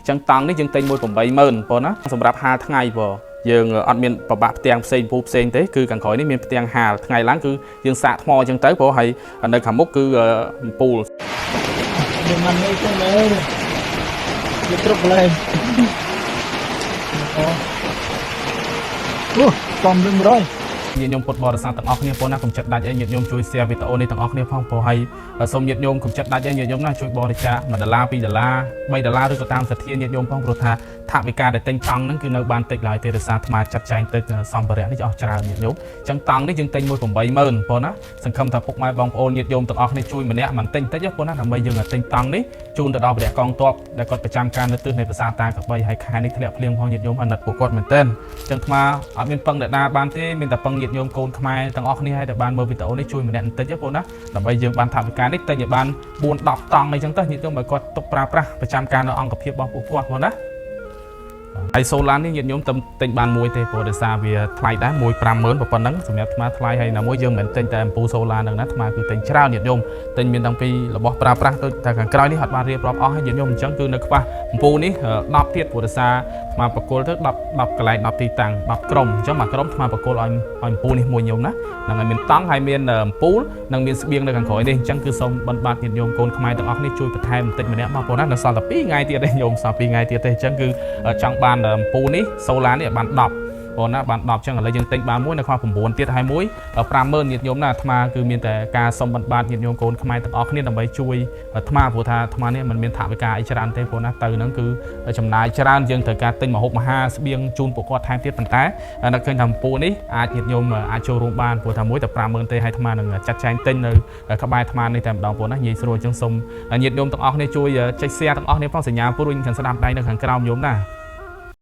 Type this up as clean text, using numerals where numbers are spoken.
ចឹងតង់នេះយើងទិញមួយ80000បងណាសម្រាប់ហាលថ្ងៃបងយើងអត់មានប្របាក់ផ្ទាំងផ្សេងពូផ្សេងទេគឺខាងក្រោយនេះមានផ្ទាំងហាលថ្ងៃឡើងគឺយើងសាកថ្មចឹងទៅព្រោះហើយនៅខាងមុខគឺអំពូលយើងមិននេះទេមើលវាគ្រប់កន្លែងអូកំលឹង100ញាតិញោមពុទ្ធបរិស័ទទាំងអស់គ្នាបងណាកុំចិត្តដាច់ឲ្យញាតិញោមជួយ share វីដេអូនេះទាំងអស់គ្នាផងព្រោះហើយសូមញាតិញោមកុំចិត្តដាច់ឲ្យញាតិញោមណាជួយបរិច្ចាគ$1 $2 $3ឬក៏តាមសទ្ធាញាតិញោមផងព្រោះថាថវិកាដែលទិញតង់ហ្នឹងគឺនៅបានតិចឡើយទេដោយសារអាត្មាចាត់ចែងទឹកសម្ភារៈនេះអស់ច្រើនញាតិញោមអញ្ចឹងតង់នេះយើងទិញមួយ80000បងណាសង្ឃឹមថាពុកម៉ែបងប្អូនញាតិញោមទាំងអស់គ្នាជួយម្នាក់មិនទិញតិចបងណាដើម្បីយើងទិញតង់នេះជូនទៅដល់ព្រះកងទ័ពដែលគាត់ប្រចាំការនៅទិសនៃប្រាសាទតាកបីហើយខែនេះធ្លាក់ភ្លៀងផងញាតិញោមអាណិតពួកគាត់មែនទែនអញ្ចឹងអាត្មាអត់មានពឹងអ្នកណាបានទេមានតែពឹងញាតិញោមកូនខ្មែរទាំងអស់គ្នាឲ្យតែបានមើលវីដេអូនេះជួយម្នាក់បន្តិចបងណាដើម្បីយើងបានថវិកានេះទិញឲ្យបាន4-10តង់អីចឹងទៅញាតិញោមឲ្យគាត់ទុកប្រើប្រាស់ប្រចាំការនៅអង្គភាពរបស់ពួកគាត់បងណាហើយសូឡាននេះញាតិញោមទិញបានមួយទេព្រោះដោយសារវាថ្លៃដែរ150,000ប៉ុណ្ណឹងសម្រាប់អាត្មាថ្លៃហើយណាមួយយើងមិនទិញតែអំពូលសូឡាហ្នឹងណាអាត្មាគឺទិញច្រើនញាតិញោមទិញមានតាំងពីរបស់ប្រើប្រាស់ដូចតែខាងក្រោយនេះអត់បានរៀបរាប់អស់ហើយញាតិញោមអញ្ចឹងគឺនៅខ្វះអំពូលនេះ10ទៀតព្រោះដោយសារអាត្មាបកគលទៅ10កន្លែង10ទីតាំង10ក្រុមអញ្ចឹងមួយក្រុមអាត្មាបកគលឲ្យអំពូលនេះមួយញោមណាហ្នឹងហើយមានតង់ហើយមានអំពូលនិងមានស្បៀងនៅខាងក្រោយនេះអញ្ចឹងគឺសូមបិណ្ឌបាតញាតិញោមកូនខ្មែរទាំងអស់គ្នាជួយបន្ថែមបន្តិចម្នាក់មកបងណានៅសល់តែ2ថ្ងៃទៀតទេញោមសល់2ថ្ងៃទៀតទេអញ្ចឹងគឺចង់បានអំពូលនេះសូឡានេះបាន10បងណាបាន10ចឹងឥឡូវយើងទិញបានមួយនៅខ្វះ9ទៀតហើយមួយ50000ញាតិញោមណាអាត្មាគឺមានតែការសុំបិណ្ឌបាតញាតិញោមកូនខ្មែរទាំងអស់គ្នាដើម្បីជួយអាត្មាព្រោះថាអាត្មានេះមិនមានថវិកាអីច្រើនទេបងណាទៅហ្នឹងគឺចំណាយច្រើនយើងត្រូវការទិញម្ហូបអាហារស្បៀងជូនពួកគាត់ថែមទៀតប៉ុន្តែនៅឃើញថាអំពូលនេះអាចញាតិញោមអាចចូលរួមបានព្រោះថាមួយតែ50000ទេហើយអាត្មានឹងចាត់ចែងទិញនៅក្បែរអាត្មានេះតែម្ដងបងណាងាយស្រួលអញ្ចឹងសូមញាតិញោមទាំងអស់គ្នាជួយចុច share ទាំងអស់គ្នាផងសញ្ញាព្រួយខាងស្ដាំដៃនៅខាងក្រោមញោមណា